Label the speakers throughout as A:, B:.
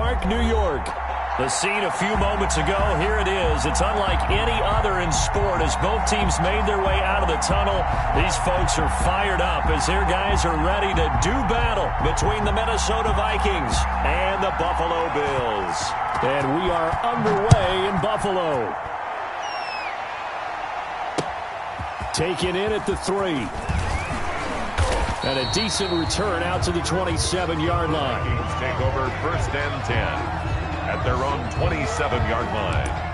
A: Park, New York. The scene a few moments ago, here it is. It's unlike any other in sport as both teams made their way out of the tunnel. These folks are fired up as their guys are ready to do battle between the Minnesota Vikings and the Buffalo Bills. And we are underway in Buffalo. Taken in at the 3. And a decent return out to the 27-yard line.
B: Vikings take over 1st and 10. At their own 27-yard line.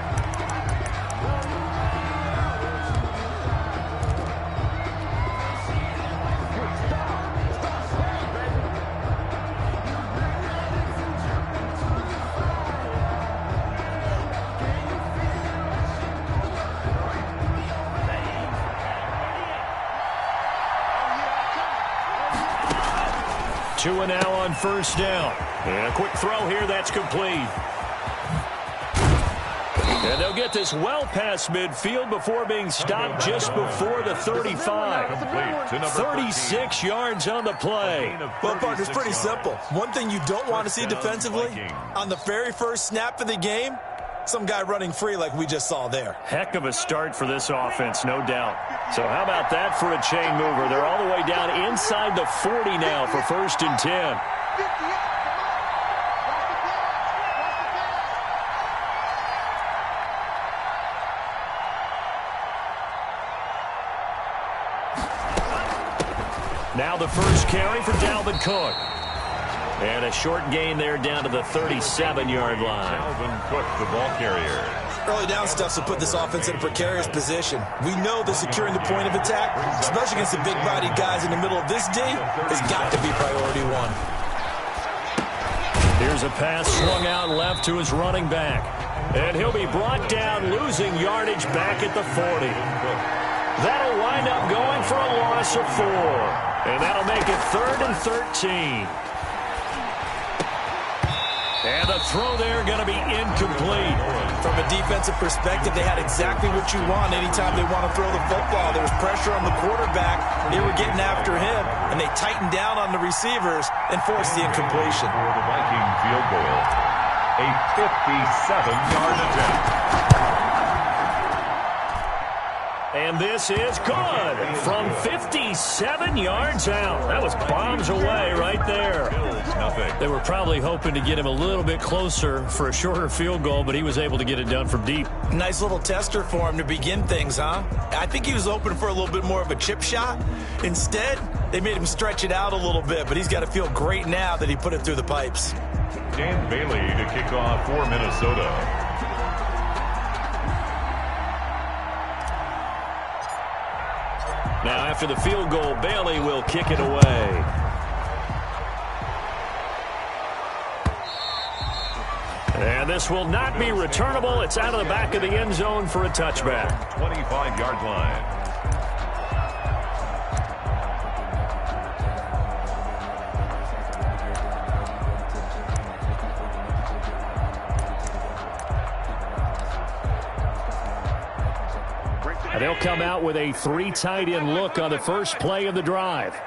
A: 2 and now on 1st down. And a quick throw here, that's complete. And they'll get this well past midfield before being stopped just before the 35. 36 yards on the play.
C: Well, Parker, it's pretty simple. One thing you don't want to see defensively, on the very first snap of the game, some guy running free like we just saw there.
A: Heck of a start for this offense, no doubt. So how about that for a chain mover? They're all the way down inside the 40 now for 1st and 10. Now the first carry for Dalvin Cook. And a short gain there down to the 37-yard line.
B: Dalvin Cook, the ball carrier.
C: Early down stuff will put this offense in a precarious position. We know that securing the point of attack, especially against the big-bodied guys in the middle of this D, has got to be priority one.
A: Here's a pass swung out left to his running back. And he'll be brought down, losing yardage back at the 40. That'll wind up going for a loss of 4. And that'll make it 3rd and 13. And the throw there going to be incomplete.
C: From a defensive perspective, they had exactly what you want anytime they want to throw the football. There was pressure on the quarterback. They were getting after him, and they tightened down on the receivers and forced the incompletion.
B: For the Viking field goal, a 57-yard attempt.
A: And this is good from 57 yards out. That was bombs away right there. They were probably hoping to get him a little bit closer for a shorter field goal, but he was able to get it done from deep.
C: Nice little tester for him to begin things, huh? I think he was hoping for a little bit more of a chip shot. Instead, they made him stretch it out a little bit, but he's got to feel great now that he put it through the pipes.
B: Dan Bailey to kick off for Minnesota.
A: Now, after the field goal, Bailey will kick it away. And this will not be returnable. It's out of the back of the end zone for a touchback.
B: 25-yard line.
A: They'll come out with a 3 tight end look on the first play of the drive.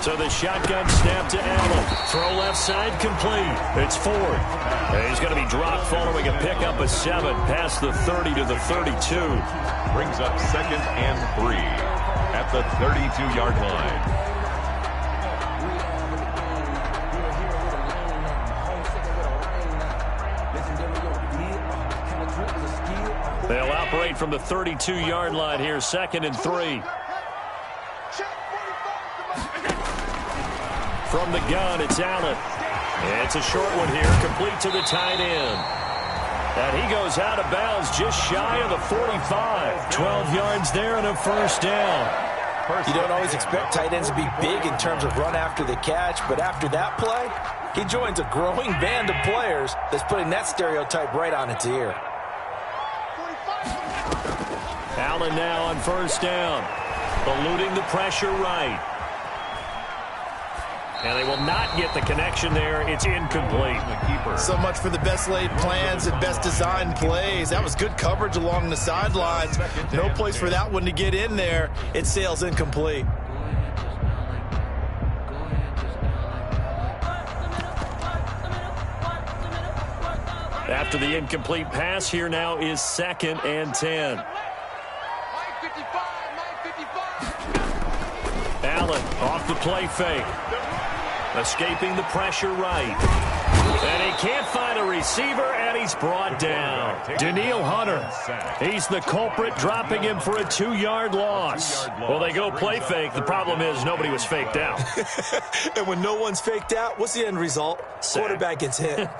A: So the shotgun snap to Allen. Throw left side complete. It's Ford. And he's going to be dropped following a pickup of 7 past the 30 to the 32.
B: Brings up 2nd and 3 at the 32-yard line.
A: They'll operate from the 32-yard line here, 2nd and 3. From the gun, it's Allen. And it's a short one here, complete to the tight end. And he goes out of bounds just shy of the 45. 12 yards there and a first down.
C: You don't always expect tight ends to be big in terms of run after the catch, but after that play, he joins a growing band of players that's putting that stereotype right on its ear.
A: Allen now on first down, eluding the pressure right. And they will not get the connection there. It's incomplete.
C: So much for the best laid plans and best designed plays. That was good coverage along the sidelines. No place for that one to get in there. It sails incomplete.
A: After the incomplete pass, here now is 2nd and 10. Allen off the play fake. Escaping the pressure right. And he can't find a receiver, and he's brought down. Daniil Hunter, he's the culprit, dropping him for a 2-yard loss. Well, they go play fake. The problem is nobody was faked out.
C: And when no one's faked out, what's the end result?
A: Sack.
C: Quarterback gets hit.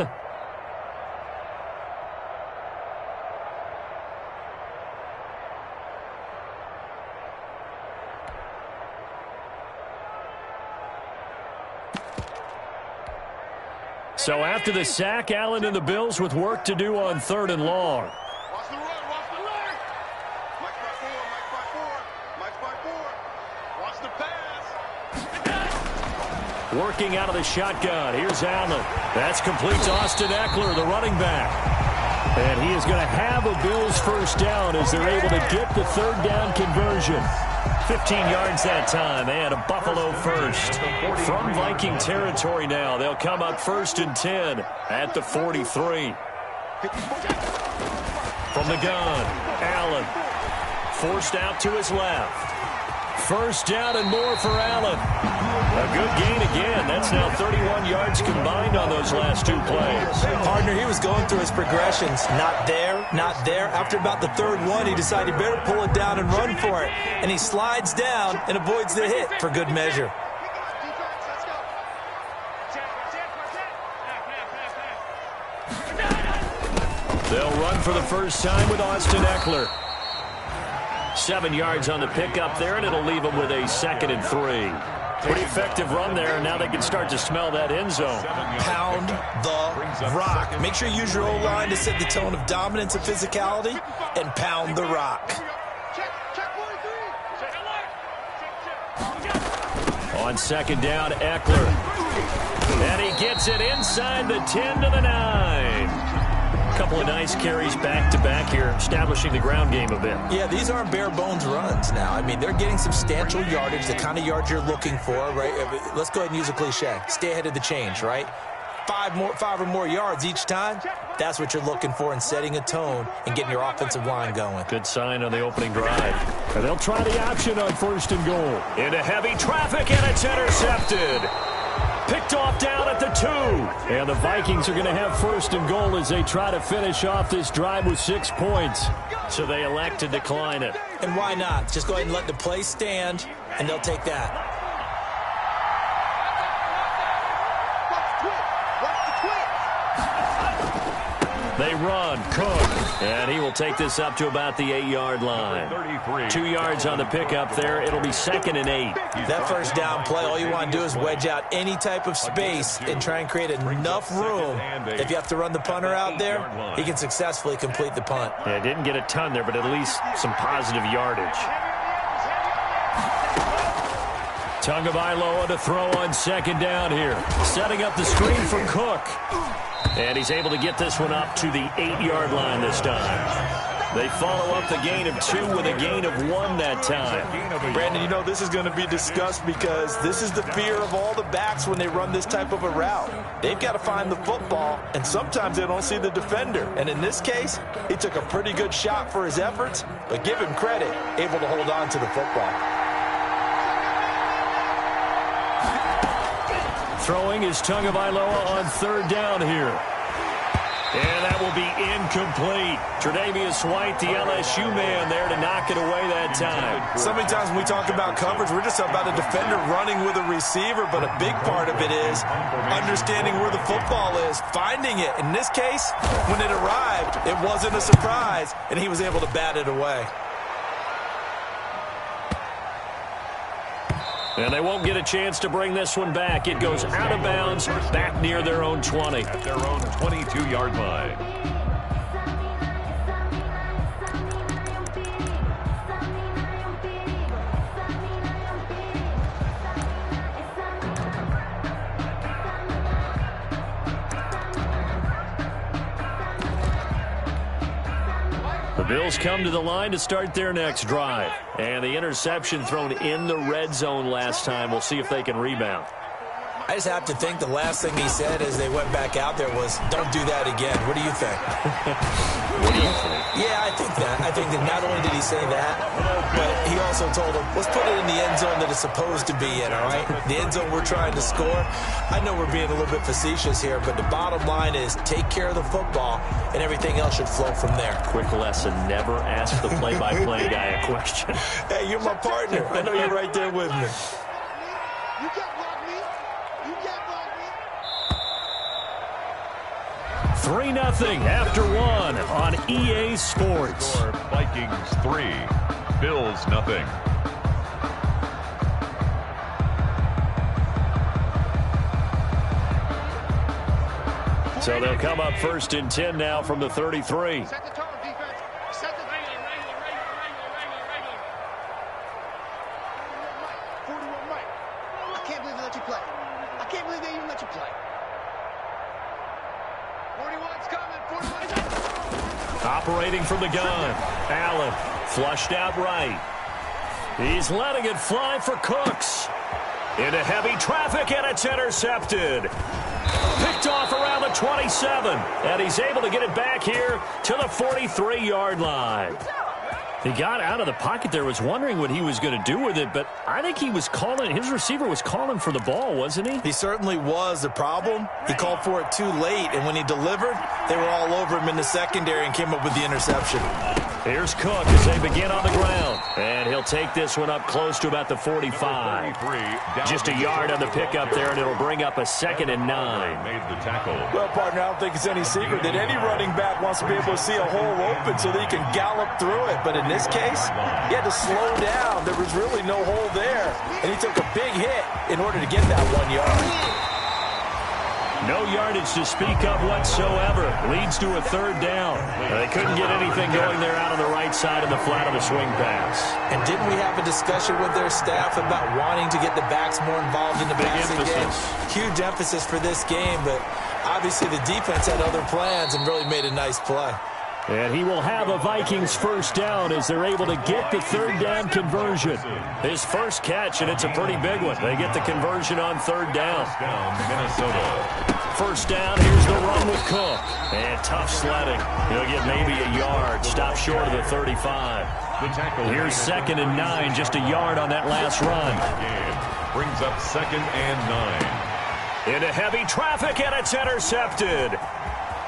A: So after the sack, Allen and the Bills with work to do on 3rd and long.
D: Watch the run, watch the run. Mike by 4, Watch the pass.
A: Working out of the shotgun. Here's Allen. That's complete to Austin Eckler, the running back. And he is going to have a Bills first down as they're able to get the 3rd down conversion. 15 yards that time, and a Buffalo first. From Viking territory now, they'll come up 1st and 10 at the 43. From the gun, Allen. Forced out to his left. First down and more for Allen. A good gain again. That's now 31 yards combined on those last 2 plays.
C: Partner, he was going through his progressions. Not there, not there. After about the 3rd one, he decided he better pull it down and run for it. And he slides down and avoids the hit for good measure.
A: They'll run for the first time with Austin Eckler. 7 yards on the pickup there, and it'll leave them with a 2nd and 3. Pretty effective run there, and now they can start to smell that end zone.
C: Pound the rock. Make sure you use your O-line to set the tone of dominance and physicality, and pound the rock.
A: On 2nd down, Eckler. And he gets it inside the 10 to the 9. Couple of nice carries back-to-back here, establishing the ground game a bit.
C: Yeah, these aren't bare-bones runs now. I mean, they're getting substantial yardage, the kind of yards you're looking for, right? Let's go ahead and use a cliche. Stay ahead of the change, right? 5 or more yards each time, that's what you're looking for in setting a tone and getting your offensive line going.
A: Good sign on the opening drive. And they'll try the option on 1st and goal. Into heavy traffic, and it's intercepted. Picked off down at the 2. And the Vikings are going to have 1st and goal as they try to finish off this drive with 6 points. So they elect to decline it.
C: And why not? Just go ahead and let the play stand, and they'll take that.
A: They run, Cook, and he will take this up to about the 8-yard line. 2 yards on the pickup there. It'll be 2nd and 8.
C: That first down play, all you want to do is wedge out any type of space and try and create enough room. If you have to run the punter out there, he can successfully complete the punt.
A: Yeah, didn't get a ton there, but at least some positive yardage. Tagovailoa to throw on 2nd down here. Setting up the screen for Cook. And he's able to get this one up to the 8-yard line this time. They follow up the gain of 2 with a gain of 1 that time.
C: Brandon, you know this is going to be discussed because this is the fear of all the backs when they run this type of a route. They've got to find the football, and sometimes they don't see the defender. And in this case, he took a pretty good shot for his efforts, but give him credit, able to hold on to the football.
A: Throwing is Tagovailoa on 3rd down here. And that will be incomplete. Tre'Davious White, the LSU man, there to knock it away that time.
C: So many times when we talk about coverage, we're just about a defender running with a receiver, but a big part of it is understanding where the football is, finding it. In this case, when it arrived, it wasn't a surprise, and he was able to bat it away.
A: And they won't get a chance to bring this one back. It goes out of bounds back near their own 20.
B: At their own 22-yard line.
A: The Bills come to the line to start their next drive. And the interception thrown in the red zone last time. We'll see if they can rebound.
C: I just have to think the last thing he said as they went back out there was, don't do that again. What do you think?
A: What do you think?
C: Yeah, I think that. I think that not only did he say that, but he also told him, let's put it in the end zone that it's supposed to be in, all right? The end zone we're trying to score. I know we're being a little bit facetious here, but the bottom line is take care of the football, and everything else should flow from there.
A: Quick lesson, never ask the play-by-play guy a question.
C: Hey, you're my partner. I know you're right there with me.
D: You can't block me. You can't block me.
A: 3-0 after one on EA Sports.
B: Score, Vikings 3, Bills 0.
A: So they'll come up 1st and 10 now from the 33.
D: Set the tone, defense. Set the regular. 41 Mike. I can't believe they let you play. I can't believe they even let you play. 41's coming. 41's
A: Operating from the gun. Allen flushed out right. He's letting it fly for Cooks. Into heavy traffic, and it's intercepted. Picked off around the 27, and he's able to get it back here to the 43-yard line. He got out of the pocket there, was wondering what he was going to do with it, but I think he was calling, his receiver was calling for the ball, wasn't he?
C: He certainly was. The problem, he called for it too late, and when he delivered, they were all over him in the secondary and came up with the interception.
A: Here's Cook as they begin on the ground, and he'll take this one up close to about the 45. Just a yard on the pickup there, and it'll bring up a 2nd and 9.
B: Made the tackle.
C: Well, partner, I don't think it's any secret that any running back wants to be able to see a hole open so that he can gallop through it. But in this case, he had to slow down. There was really no hole there, and he took a big hit in order to get that 1 yard.
A: No yardage to speak of whatsoever. Leads to a 3rd down. They couldn't get anything going there out on the right side of the flat of the swing pass.
C: And didn't we have a discussion with their staff about wanting to get the backs more involved in the passing game? Huge emphasis for this game, but obviously the defense had other plans and really made a nice play.
A: And he will have a Vikings 1st down as they're able to get the 3rd down conversion. His first catch, and it's a pretty big one. They get the conversion on 3rd down.
B: Minnesota.
A: 1st down, here's the run with Cook. And tough sledding. He'll get maybe a yard. Stop short of the 35.
B: The tackle.
A: Here's 2nd and 9, just a yard on that last run.
B: Brings up 2nd and 9.
A: Into heavy traffic, and it's intercepted.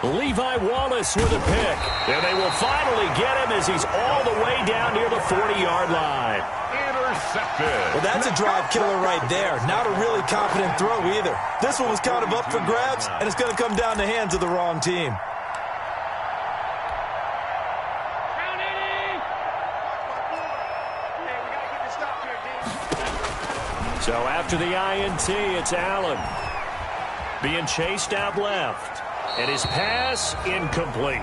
A: Levi Wallace with a pick. And they will finally get him as he's all the way down near the 40-yard line.
B: Intercepted.
C: Well, that's a drive killer right there. Not a really confident throw either. This one was kind of up for grabs, and it's going to come down the hands of the wrong team.
A: So after the INT, it's Allen being chased out left. And his pass incomplete.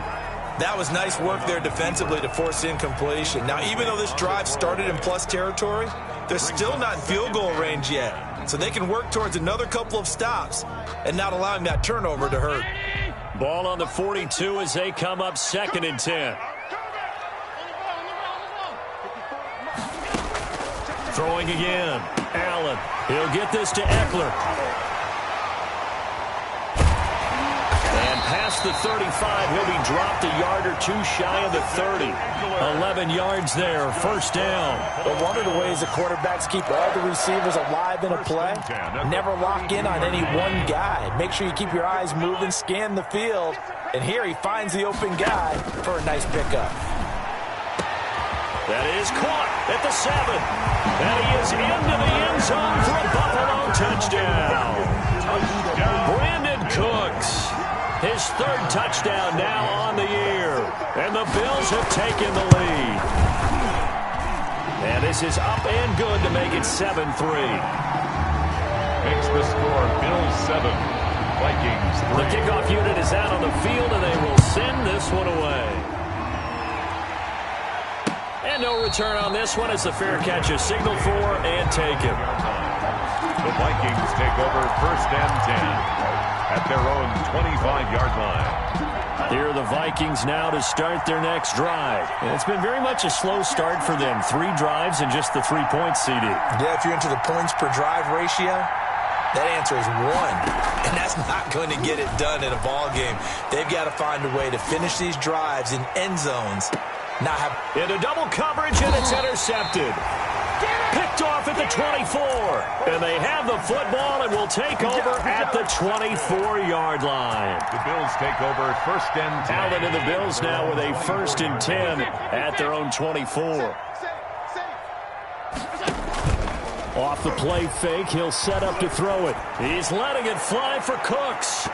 C: That was nice work there defensively to force incompletion. Now, even though this drive started in plus territory, they're still not in field goal range yet. So they can work towards another couple of stops and not allowing that turnover to hurt.
A: Ball on the 42 as they come up 2nd and 10. Throwing again. Allen. He'll get this to Eckler. Past the 35, he'll be dropped a yard or two shy of the 30. 11 yards there, 1st down.
C: But one of the ways the quarterbacks keep all the receivers alive in a play, never lock in on any one guy. Make sure you keep your eyes moving, scan the field, and here he finds the open guy for a nice pickup.
A: That is caught at the 7. And he is into the end zone for a Buffalo touchdown. Brandon Cooks. His 3rd touchdown now on the year. And the Bills have taken the lead. And this is up and good to make it 7-3.
B: Makes the score Bills 7, Vikings 3.
A: The kickoff unit is out on the field, and they will send this one away. And no return on this one as the fair catch is signaled for and taken.
B: The Vikings take over 1st and 10. At their own 25-yard line.
A: Here are the Vikings now to start their next drive. And it's been very much a slow start for them. 3 drives and just the 3 points, CD.
C: Yeah, if you're into the points per drive ratio, That answer is 1, and that's not going to get it done in a ball game. They've got to find a way to finish these drives in end zones.
A: Into double coverage, and it's intercepted. Picked off at the 24. And they have the football and will take over at the 24-yard line.
B: The Bills take over first and 10.
A: Allen and the Bills now with a first and 10 at their own 24. Off the play fake, he'll set up to throw it. He's letting it fly for Cooks.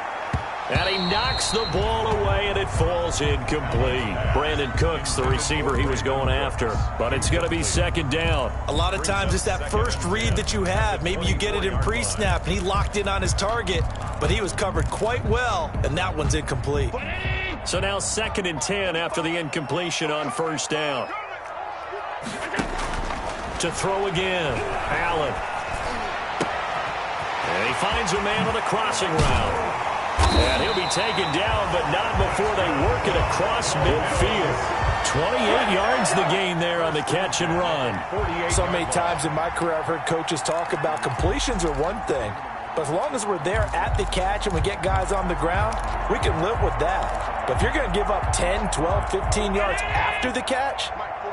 A: And he knocks the ball away, and it falls incomplete. Brandon Cooks, the receiver he was going after. But it's going to be second down.
C: A lot of times it's that first read that you have. Maybe you get it in pre-snap, and he locked in on his target. But he was covered quite well, and that one's incomplete.
A: So now second and 10 after the incompletion on first down. To throw again, Allen. And he finds a man on the crossing route. And he'll be taken down, but not before they work it across midfield. 28 yards the gain there on the catch and run.
C: So many times in my career I've heard coaches talk about completions are one thing, but as long as we're there at the catch and we get guys on the ground, we can live with that. But if you're going to give up 10, 12, 15 yards after the catch,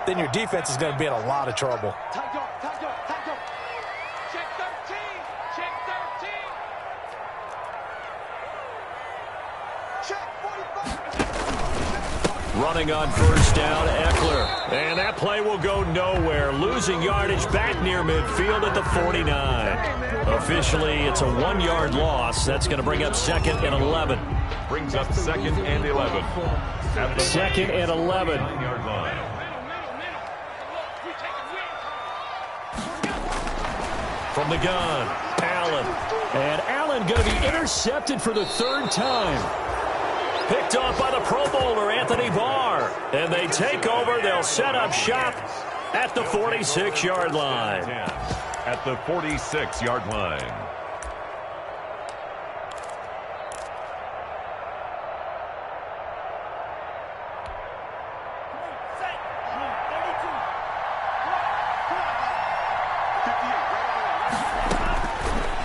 C: then your defense is going to be in a lot of trouble.
A: Running on first down, Eckler. And that play will go nowhere. Losing yardage back near midfield at the 49. Officially, it's a 1-yard loss. That's going to bring up second and 11.
B: Brings up second and 11.
A: Second and 11. From the gun, Allen. And Allen going to be intercepted for the third time. Picked off by the Pro Bowler, Anthony Barr. And they take over. They'll set up shop at the 46-yard line.
B: At the 46-yard line.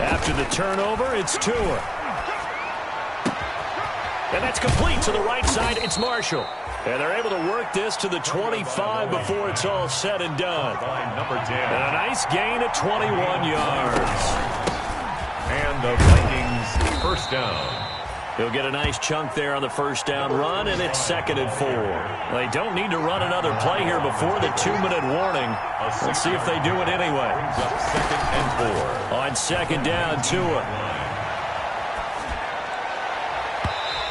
A: After the turnover, it's Tua. And that's complete to the right side. It's Marshall. And they're able to work this to the 25 before it's all said and done.
B: Number 10.
A: And a nice gain of 21 yards.
B: And the Vikings first down.
A: He'll get a nice chunk there on the first down run, and it's second and 4. They don't need to run another play here before the 2-minute warning. Let's see if they do it anyway.
B: Brings up second and 4.
A: On second down, Tua.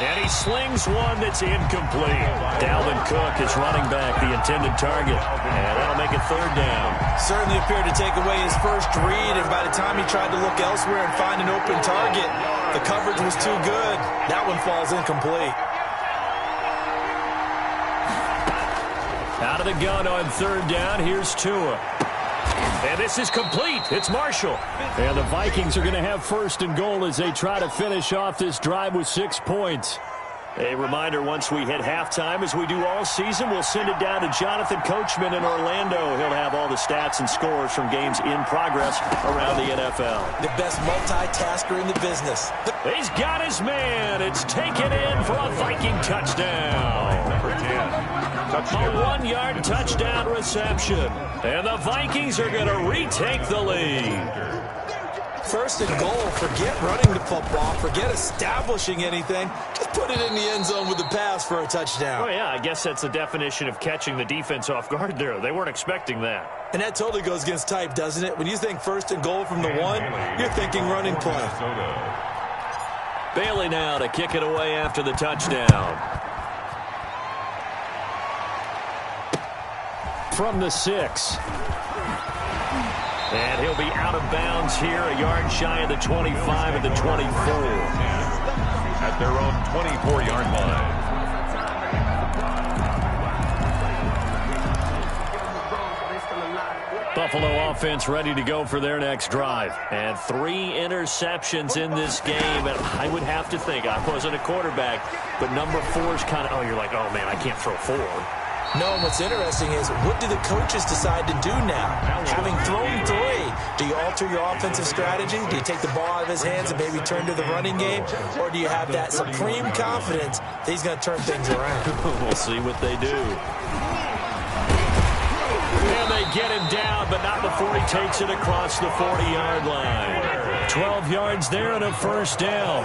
A: And he slings one that's incomplete. Dalvin Cook is running back, the intended target. And that'll make it third down.
C: Certainly appeared to take away his first read, and by the time he tried to look elsewhere and find an open target, the coverage was too good. That one falls incomplete.
A: Out of the gun on third down, here's Tua. And this is complete. It's Marshall. And the Vikings are going to have first and goal as they try to finish off this drive with 6 points. A reminder, once we hit halftime, as we do all season, we'll send it down to Jonathan Coachman in Orlando. He'll have all the stats and scores from games in progress around the NFL.
C: The best multitasker in the business.
A: He's got his man. It's taken in for a Viking touchdown.
B: Number 10. Touchdown.
A: A 1-yard touchdown reception. And the Vikings are going to retake the lead.
C: First and goal, forget running the football, forget establishing anything. Just put it in the end zone with the pass for a touchdown.
A: Oh, yeah, I guess that's the definition of catching the defense off guard there. They weren't expecting that.
C: And that totally goes against type, doesn't it? When you think first and goal from the 1, you're thinking running play.
A: Bailey now to kick it away after the touchdown. From the 6. And he'll be out of bounds here, a yard shy of the 25 and the 24.
B: At their own 24-yard line.
A: Buffalo offense ready to go for their next drive. And 3 interceptions in this game. And I would have to think, I wasn't a quarterback, but number 4 is kind of, oh, you're like, oh, man, I can't throw 4.
C: No, and what's interesting is, what do the coaches decide to do now? Having thrown 3, do you alter your offensive strategy? Do you take the ball out of his hands and maybe turn to the running game? Or do you have that supreme confidence that he's going to turn things around?
A: We'll see what they do. And they get him down, but not before he takes it across the 40-yard line. 12 yards there and a first down.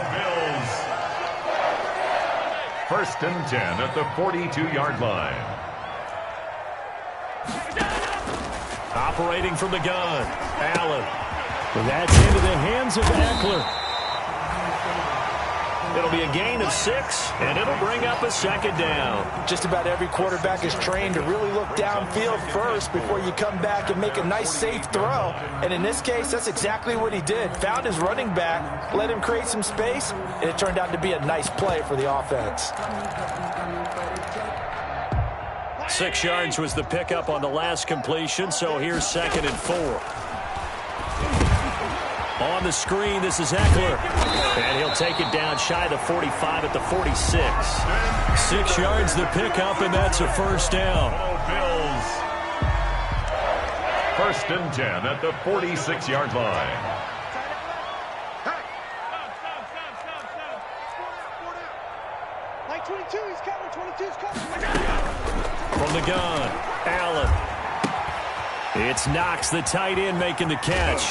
B: First and 10 at the 42-yard line.
A: Operating from the gun, Allen. But that's into the hands of Eckler. It'll be a gain of 6, and it'll bring up a second down.
C: Just about every quarterback is trained to really look downfield first before you come back and make a nice, safe throw. And in this case, that's exactly what he did. Found his running back, let him create some space, and it turned out to be a nice play for the offense.
A: 6 yards was the pickup on the last completion, so here's 2nd and 4. On the screen, this is Eckler. And he'll take it down shy of the 45 at the 46. 6 yards the pickup, and that's a first down.
B: Bills. First and 10 at the 46-yard line.
D: Like 22, he's coming. 22's coming.
A: From the gun, Allen. It's Knox, the tight end, making the catch.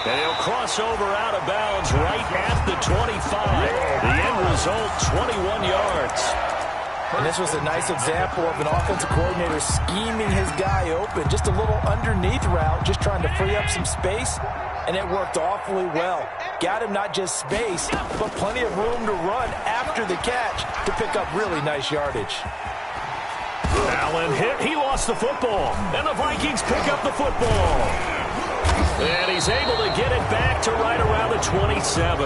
A: And he'll cross over out of bounds right at the 25. The end result, 21 yards.
C: And this was a nice example of an offensive coordinator scheming his guy open. Just a little underneath route, just trying to free up some space. And it worked awfully well. Got him not just space, but plenty of room to run after the catch to pick up really nice yardage.
A: Allen hit. He lost the football. And the Vikings pick up the football. And he's able to get it back to right around the 27.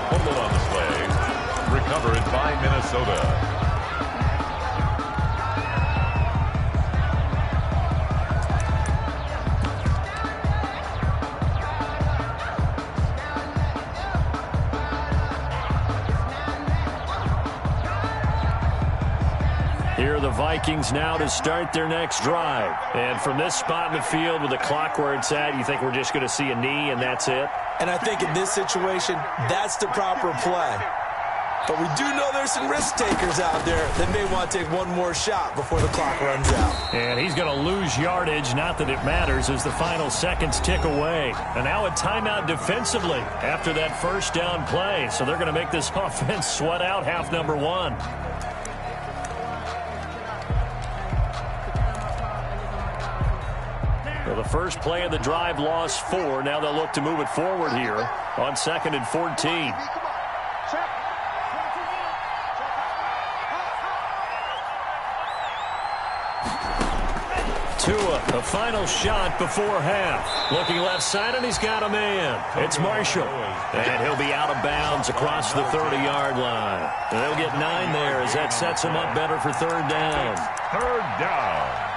B: Fumble on the play. Recovered by Minnesota.
A: Here are the Vikings now to start their next drive. And from this spot in the field with the clock where it's at, you think we're just going to see a knee and that's it?
C: And I think in this situation, that's the proper play. But we do know there's some risk takers out there that may want to take one more shot before the clock runs out.
A: And he's going to lose yardage, not that it matters, as the final seconds tick away. And now a timeout defensively after that first down play. So they're going to make this offense sweat out half number 1. Well, the first play of the drive lost 4. Now they'll look to move it forward here on 2nd and 14. Tua, a final shot before half. Looking left side, and he's got a man. It's Marshall. And he'll be out of bounds across the 30-yard line. And they'll get 9 there as that sets him up better for 3rd down.
B: 3rd down.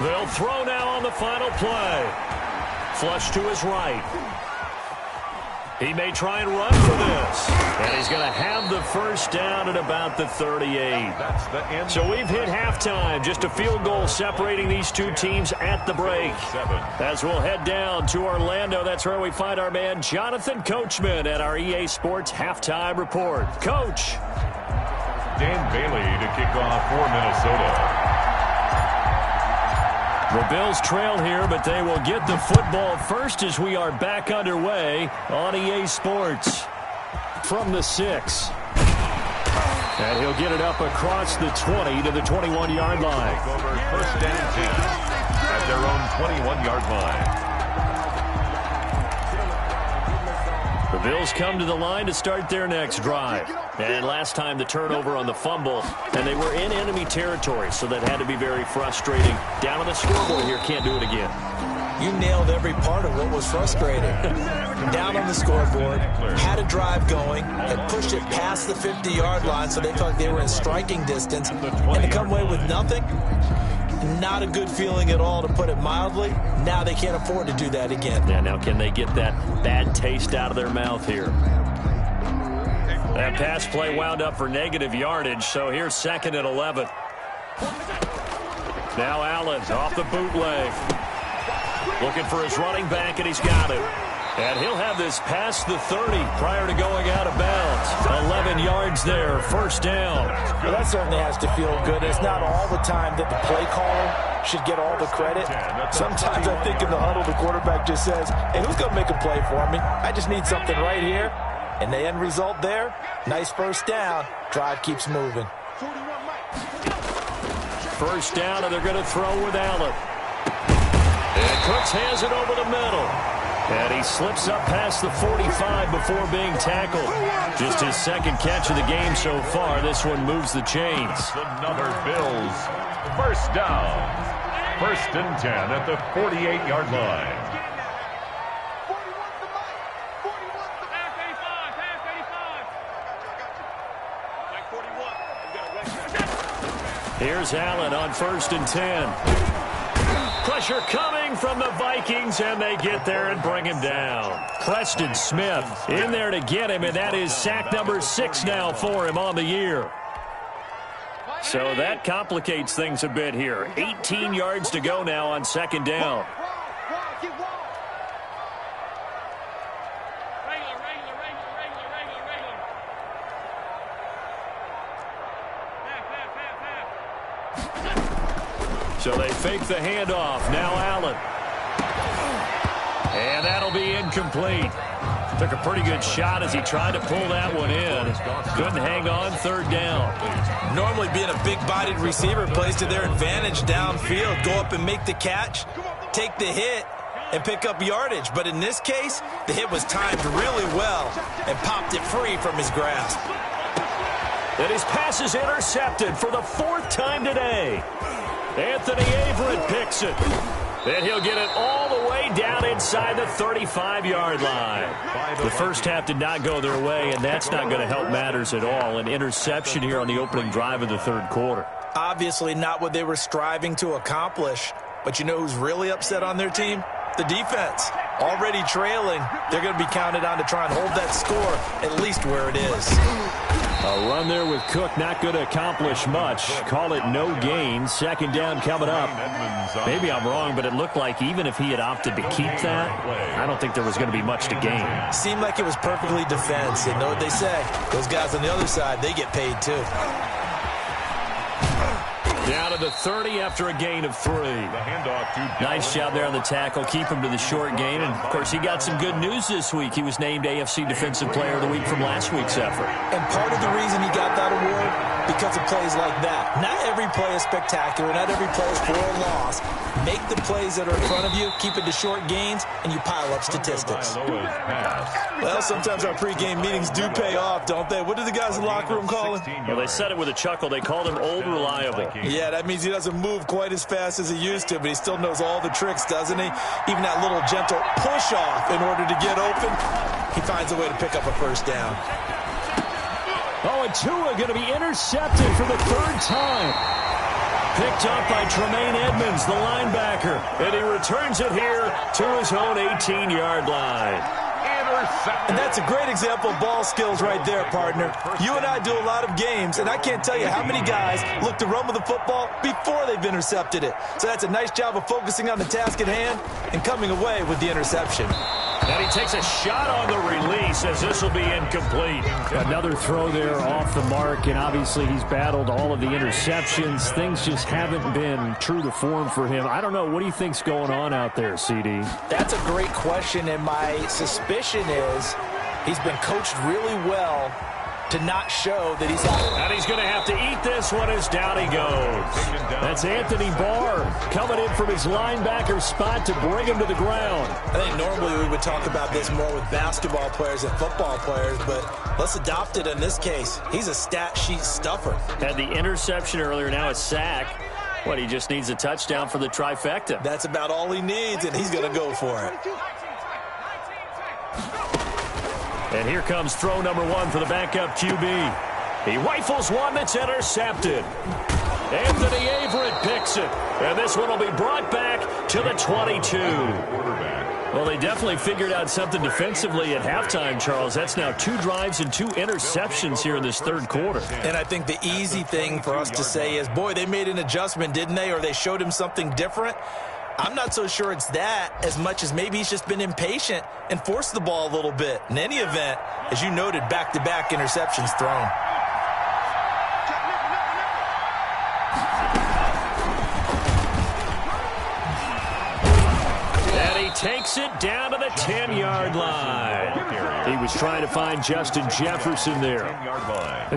A: They'll throw now on the final play. Flush to his right. He may try and run for this. And he's going to have the first down at about the 38.
B: That's the end.
A: So we've hit halftime. Just a field goal separating these two teams at the break.
B: 7.
A: As we'll head down to Orlando, that's where we find our man Jonathan Coachman at our EA Sports Halftime Report. Coach.
B: Dan Bailey to kick off for Minnesota.
A: The Bills trail here, but they will get the football first as we are back underway on EA Sports. From the 6. And he'll get it up across the 20 to the 21-yard line.
B: Over 1st and 10 at their own 21-yard line.
A: The Bills come to the line to start their next drive. And last time the turnover on the fumble, and they were in enemy territory, so that had to be very frustrating. Down on the scoreboard here, can't do it again.
C: You nailed every part of what was frustrating. Down on the scoreboard, had a drive going, had pushed it past the 50-yard line so they felt like they were in striking distance, and to come away with nothing, Not a good feeling at all, to put it mildly. Now they can't afford to do that again.
A: Yeah, now can they get that bad taste out of their mouth here? That pass play wound up for negative yardage, so here's 2nd and 11. Now Allen off the bootleg. Looking for his running back, and he's got it. And he'll have this past the 30 prior to going out of bounds. 11 yards there, 1st down.
C: Well, that certainly has to feel good. It's not all the time that the play caller should get all the credit. Sometimes I think in the huddle, the quarterback just says, hey, who's going to make a play for me? I just need something right here. And the end result there, nice 1st down. Drive keeps moving.
A: 1st down, and they're going to throw with Allen. And Cooks has it over the middle. And he slips up past the 45 before being tackled. Just his 2nd catch of the game so far. This one moves the chains.
B: Another Bills 1st down. 1st and 10 at the 48-yard line.
A: Here's Allen on 1st and 10. Pressure coming from the Vikings, and they get there and bring him down. Preston Smith in there to get him, and that is sack number 6 now for him on the year. So that complicates things a bit here. 18 yards to go now on 2nd down. So they fake the handoff. Now Allen. And that'll be incomplete. Took a pretty good shot as he tried to pull that one in. Couldn't hang on, 3rd down.
C: Normally being a big-bodied receiver plays to their advantage downfield. Go up and make the catch, take the hit, and pick up yardage. But in this case, the hit was timed really well and popped it free from his grasp.
A: And his pass is intercepted for the 4th time today. Anthony Averett picks it. And he'll get it all the way down inside the 35-yard line. The first half did not go their way, and that's not going to help matters at all. An interception here on the opening drive of the 3rd quarter.
C: Obviously not what they were striving to accomplish. But you know who's really upset on their team? The defense. Already trailing, they're going to be counted on to try and hold that score at least where it is.
A: A run there with Cook, not going to accomplish much. Call it no gain. 2nd down coming up. Maybe I'm wrong, but it looked like even if he had opted to keep that, I don't think there was going to be much to gain.
C: Seemed like it was perfectly defense. And know what they say? Those guys on the other side, they get paid too.
A: Down to the 30 after a gain of 3. Nice job there on the tackle. Keep him to the short gain. And, of course, he got some good news this week. He was named AFC Defensive Player of the Week from last week's effort.
C: And part of the reason he got that award, because of plays like that. Not every play is spectacular. Not every play is for a loss. Make the plays that are in front of you, keep it to short gains, and you pile up statistics. Well, sometimes our pregame meetings do pay off, don't they? What do the guys in the locker room call him?
A: Well, they said it with a chuckle. They called him Old Reliable.
C: Yeah, that means he doesn't move quite as fast as he used to, but he still knows all the tricks, doesn't he? Even that little gentle push-off in order to get open, he finds a way to pick up a 1st down.
A: Oh, and Tua going to be intercepted for the 3rd time. Picked up by Tremaine Edmonds, the linebacker. And he returns it here to his own 18-yard line.
C: And that's a great example of ball skills right there, partner. You and I do a lot of games, and I can't tell you how many guys look to run with the football before they've intercepted it. So that's a nice job of focusing on the task at hand and coming away with the interception.
A: And he takes a shot on the release as this will be incomplete. Another throw there off the mark, and obviously he's battled all of the interceptions. Things just haven't been true to form for him. I don't know. What do you think's going on out there, CD?
C: That's a great question, and my suspicion is he's been coached really well to not show that he's out.
A: And he's going to have to eat this one as down he goes. That's Anthony Barr coming in from his linebacker spot to bring him to the ground.
C: I think normally we would talk about this more with basketball players than football players, but let's adopt it in this case. He's a stat sheet stuffer.
A: Had the interception earlier, now a sack. What, he just needs a touchdown for the trifecta.
C: That's about all he needs, and he's going to go for it.
A: And here comes throw number 1 for the backup QB. He rifles one that's intercepted. Anthony Averett picks it. And this one will be brought back to the 22. Well, they definitely figured out something defensively at halftime, Charles. That's now 2 drives and 2 interceptions here in this third quarter.
C: And I think the easy thing for us to say is, boy, they made an adjustment, didn't they? Or they showed him something different. I'm not so sure it's that as much as maybe he's just been impatient and forced the ball a little bit. In any event, as you noted, back-to-back interceptions thrown.
A: Takes it down to the 10-yard line. He was trying to find Justin Jefferson there.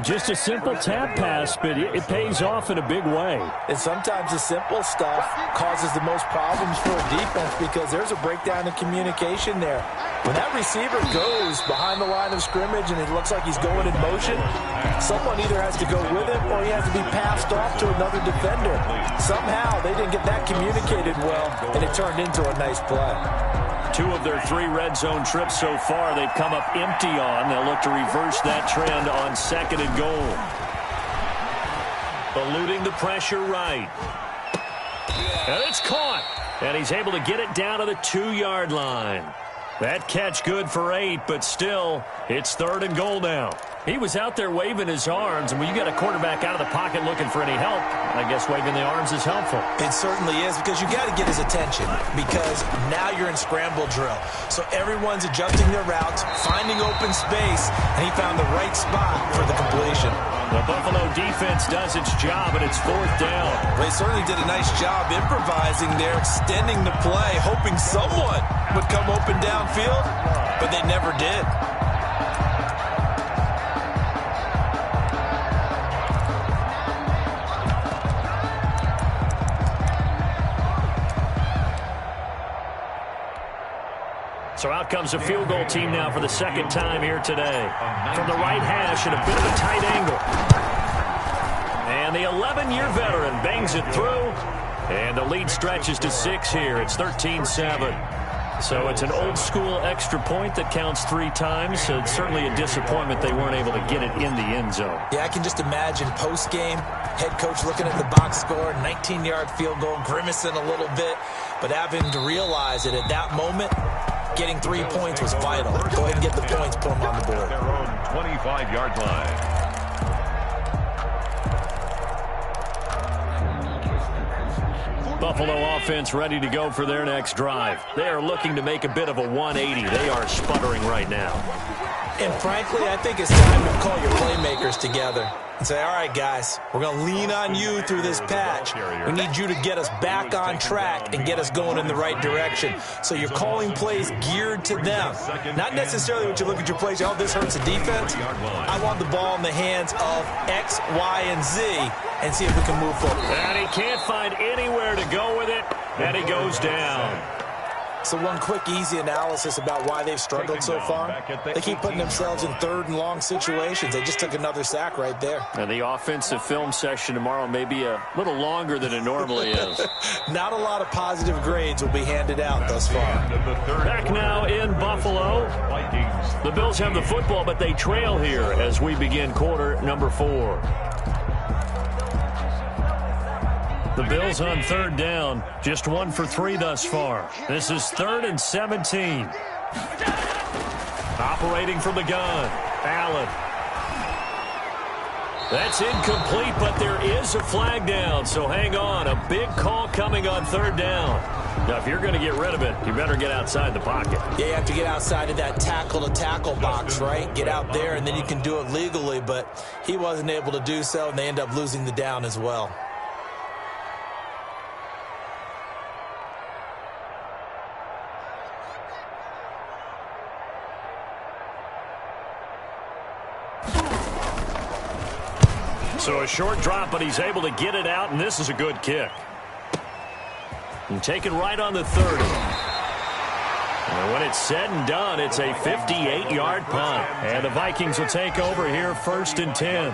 A: Just a simple tap pass, but it pays off in a big way.
C: And sometimes the simple stuff causes the most problems for a defense because there's a breakdown in communication there. When that receiver goes behind the line of scrimmage and it looks like he's going in motion, someone either has to go with him or he has to be passed off to another defender. Somehow they didn't get that communicated well, and it turned into a nice play.
A: 2 of their 3 red zone trips so far they've come up empty on. They'll look to reverse that trend on 2nd and goal. Eluding the pressure right. And it's caught. And he's able to get it down to the 2-yard line. That catch good for 8, but still, it's 3rd and goal now. He was out there waving his arms, and when you got a quarterback out of the pocket looking for any help, I guess waving the arms is helpful.
C: It certainly is, because you got to get his attention, because now you're in scramble drill. So everyone's adjusting their routes, finding open space, and he found the right spot for the completion.
A: The Buffalo defense does its job, and it's 4th down.
C: They certainly did a nice job improvising there, extending the play, hoping someone would come open downfield, but they never did.
A: So out comes a field goal team now for the 2nd time here today. From the right hash at a bit of a tight angle. And the 11-year veteran bangs it through. And the lead stretches to 6 here. It's 13-7. So it's an old-school extra point that counts 3 times. So it's certainly a disappointment they weren't able to get it in the end zone.
C: Yeah, I can just imagine post-game, head coach looking at the box score, 19-yard field goal, grimacing a little bit, but having to realize that at that moment, getting 3 points was vital. Go ahead and get the points, put them on the board.
B: Their own 25-yard line.
A: Buffalo offense ready to go for their next drive. They are looking to make a bit of a 180. They are sputtering right now.
C: And frankly, I think it's time to call your playmakers together and say, all right, guys, we're going to lean on you through this patch. We need you to get us back on track and get us going in the right direction. So you're calling plays geared to them. Not necessarily when you look at your plays, oh, this hurts the defense. I want the ball in the hands of X, Y, and Z and see if we can move forward.
A: And he can't find anywhere to go with it, and he goes down.
C: So one quick, easy analysis about why they've struggled so far. They keep putting themselves in 3rd and long situations. They just took another sack right there.
A: And the offensive film session tomorrow may be a little longer than it normally is.
C: Not a lot of positive grades will be handed out thus far.
A: Back now in Buffalo. The Bills have the football, but they trail here as we begin quarter number 4. The Bills on 3rd down, just 1 for 3 thus far. This is 3rd and 17. Operating from the gun, Allen. That's incomplete, but there is a flag down, so hang on. A big call coming on 3rd down. Now, if you're going to get rid of it, you better get outside the pocket.
C: Yeah, you have to get outside of that tackle-to-tackle box, right? Get out there, and then you can do it legally, but he wasn't able to do so, and they end up losing the down as well.
A: So a short drop, but he's able to get it out, and this is a good kick. And take it right on the 30. And when it's said and done, it's a 58-yard punt. And the Vikings will take over here 1st and 10.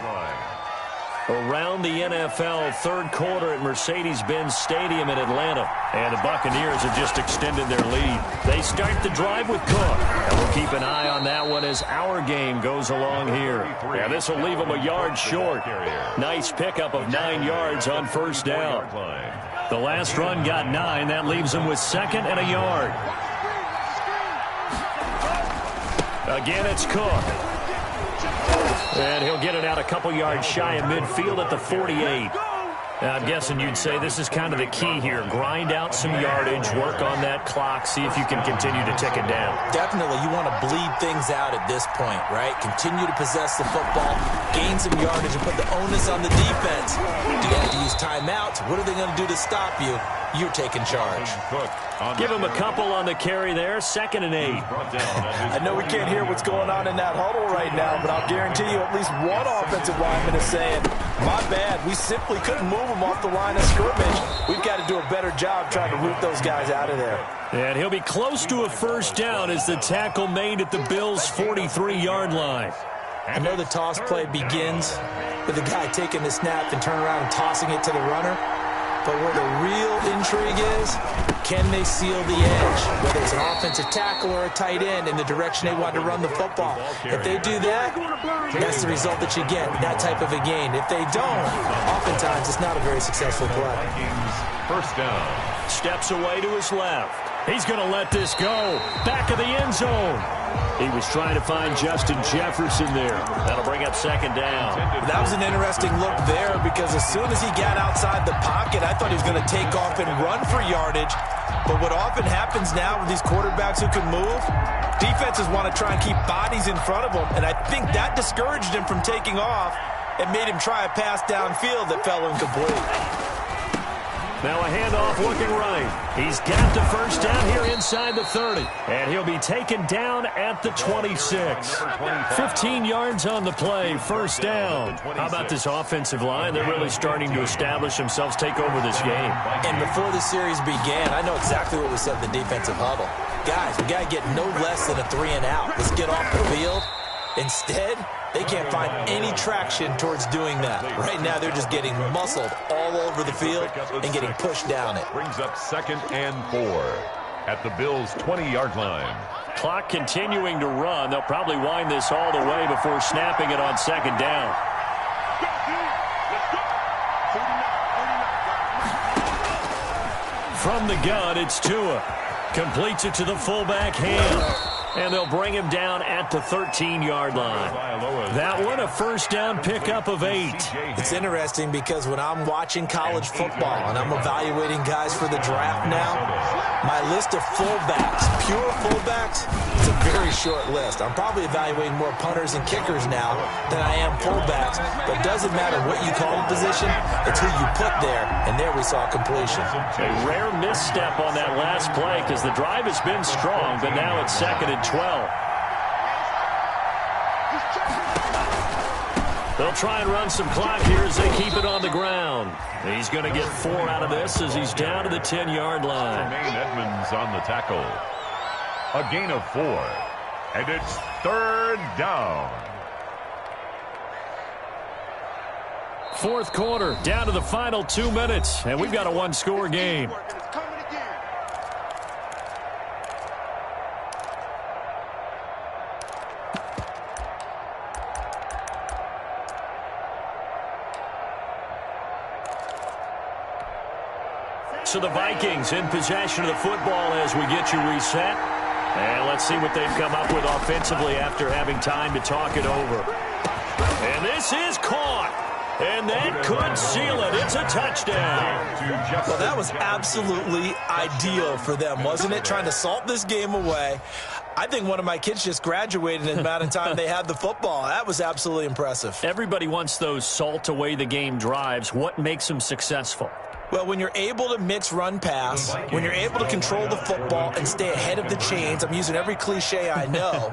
A: Around the NFL, third quarter at Mercedes-Benz Stadium in Atlanta. And the Buccaneers have just extended their lead. They start the drive with Cook. And we'll keep an eye on that one as our game goes along here. Yeah, this will leave them a yard short. Nice pickup of 9 yards on first down. The last run got 9. That leaves them with 2nd and a yard. Again, it's Cook. And he'll get it out a couple yards shy of midfield at the 48. Now, I'm guessing you'd say this is kind of the key here. Grind out some yardage, work on that clock, see if you can continue to tick it down.
C: Definitely. You want to bleed things out at this point, right? Continue to possess the football, gain some yardage, and put the onus on the defense. Do you have to use timeouts? What are they going to do to stop you? You're taking charge.
A: Give him a couple on the carry there, 2nd and 8.
C: I know we can't hear what's going on in that huddle right now, but I'll guarantee you at least one offensive lineman is saying, my bad, we simply couldn't move him off the line of scrimmage. We've got to do a better job trying to root those guys out of there.
A: And he'll be close to a first down as the tackle made at the Bills' 43-yard line.
C: I know the toss play begins with the guy taking the snap and turning around and tossing it to the runner. But where the real intrigue is, can they seal the edge? Whether it's an offensive tackle or a tight end in the direction they want to run the football. If they do that, that's the result that you get, that type of a gain. If they don't, oftentimes it's not a very successful play.
B: First down.
A: Steps away to his left. He's going to let this go. Back of the end zone. He was trying to find Justin Jefferson there. That'll bring up 2nd down.
C: That was an interesting look there because as soon as he got outside the pocket, I thought he was going to take off and run for yardage. But what often happens now with these quarterbacks who can move, defenses want to try and keep bodies in front of them. And I think that discouraged him from taking off and made him try a pass downfield that fell incomplete.
A: Now a handoff looking right. He's got the first down here inside the 30. And he'll be taken down at the 26. 15 yards on the play, first down. How about this offensive line? They're really starting to establish themselves, take over this game.
C: And before the series began, I know exactly what we said in the defensive huddle. Guys, we got to get no less than a 3 and out. Let's get off the field. Instead, they can't find any traction towards doing that. Right now, they're just getting muscled all over the field and getting pushed down it.
B: Brings up 2nd and 4 at the Bills' 20-yard line.
A: Clock continuing to run. They'll probably wind this all the way before snapping it on 2nd down. From the gun, it's Tua. Completes it to the fullback Ham. And they'll bring him down at the 13-yard line. That one, a first down pickup of 8.
C: It's interesting because when I'm watching college football and I'm evaluating guys for the draft now, my list of fullbacks, pure fullbacks, it's a very short list. I'm probably evaluating more punters and kickers now than I am fullbacks. But it doesn't matter what you call the position, it's who you put there. And there we saw completion.
A: A rare misstep on that last play because the drive has been strong, but now it's 2nd and 12. They'll try and run some clock here as they keep it on the ground. He's going to get 4 out of this as he's down to the 10-yard line.
B: Jermaine Edmonds on the tackle. A gain of 4. And it's 3rd down.
A: 4th quarter, down to the final 2 minutes, and we've got a 1-score game. So the Vikings in possession of the football as we get you reset. And let's see what they've come up with offensively after having time to talk it over. And this is caught. And that could seal it. It's a touchdown.
C: Well, that was absolutely ideal for them, wasn't it? Trying to salt this game away. I think one of my kids just graduated in the amount of time they had the football. That was absolutely impressive.
A: Everybody wants those salt away the game drives. What makes them successful?
C: Well, when you're able to mix run-pass, when you're able to control the football and stay ahead of the chains, I'm using every cliche I know,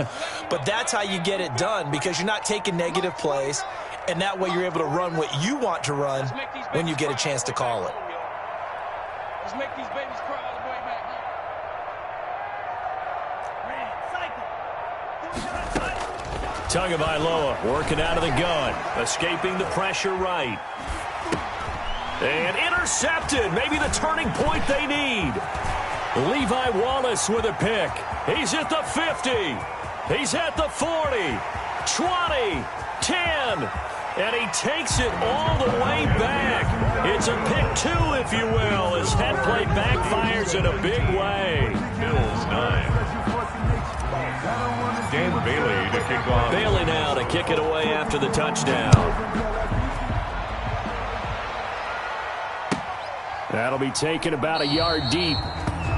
C: but that's how you get it done because you're not taking negative plays, and that way you're able to run what you want to run when you get a chance to call it.
E: Let's make these babies cry all the way back.
A: Tagovailoa working out of the gun, escaping the pressure right. And intercepted, maybe the turning point they need. Levi Wallace with a pick. He's at the 50. He's at the 40, 20, 10. And he takes it all the way back. It's a pick two, if you will, as head play backfires in a big way.
B: Bills 9. Dan Bailey to kick off.
A: Bailey now to kick it away after the touchdown. That'll be taken about a yard deep.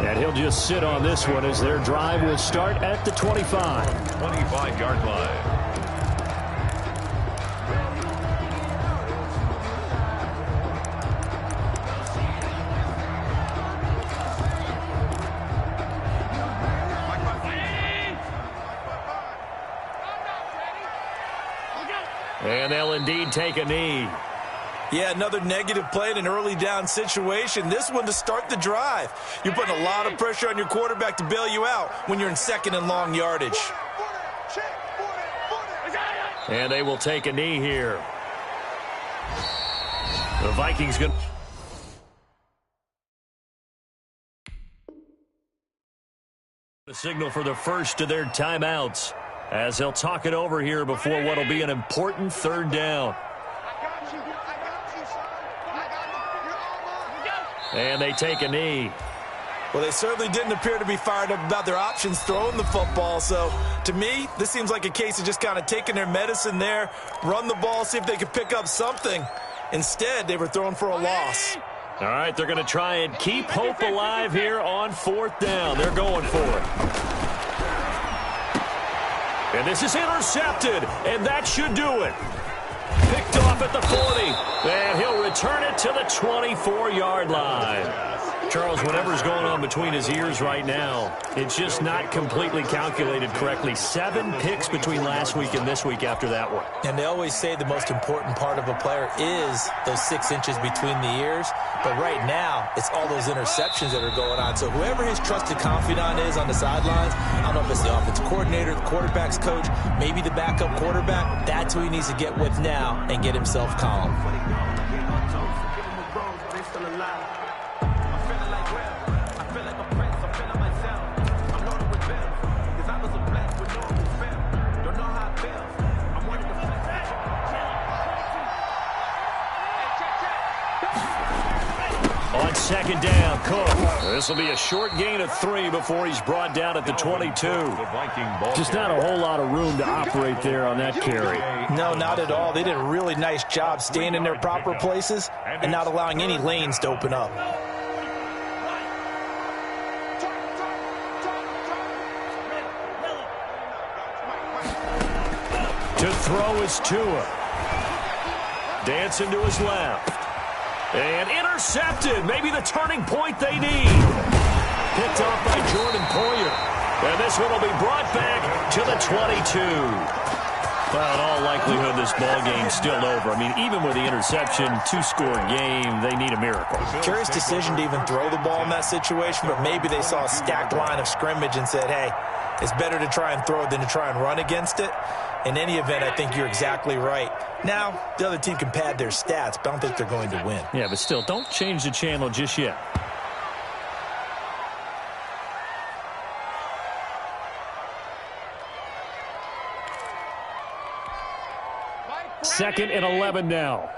A: And he'll just sit on this one as their drive will start at the 25.
B: 25-yard line.
A: And they'll indeed take a knee.
C: Yeah, another negative play in an early down situation. This one to start the drive. You're putting a lot of pressure on your quarterback to bail you out when you're in second and long yardage.
A: And they will take a knee here. The Vikings going to signal for the first of their timeouts as they'll talk it over here before what will be an important third down. And they take a knee.
C: Well, they certainly didn't appear to be fired up about their options throwing the football. So, to me, this seems like a case of just kind of taking their medicine there, run the ball, see if they could pick up something. Instead, they were throwing for a loss.
A: All right, they're going to try and keep hope alive here on fourth down. They're going for it. And this is intercepted, and that should do it. Picked off at the 40, and he'll return it to the 24-yard line. Charles, whatever's going on between his ears right now, it's just not completely calculated correctly. 7 picks between last week and this week after that one.
C: And they always say the most important part of a player is those 6 inches between the ears. But right now, it's all those interceptions that are going on. So whoever his trusted confidant is on the sidelines, I don't know if it's the offensive coordinator, the quarterback's coach, maybe the backup quarterback, that's who he needs to get with now and get himself calm.
A: On second down, Cook. This will be a short gain of 3 before he's brought down at the 22. Just not a whole lot of room to operate there on that carry.
C: No, not at all. They did a really nice job staying in their proper places and not allowing any lanes to open up.
A: To throw is Tua. Dancing to his left. And intercepted. Maybe the turning point they need. Picked off by Jordan Poyer. And this one will be brought back to the 22. Well, in all likelihood, this ball game's still over. I mean, even with the interception, 2-score game, they need a miracle.
C: Curious decision to even throw the ball in that situation, but maybe they saw a stacked line of scrimmage and said, hey, it's better to try and throw than to try and run against it. In any event, I think you're exactly right. Now, the other team can pad their stats, but I don't think they're going to win.
A: Yeah, but still, don't change the channel just yet. Second and 11 now.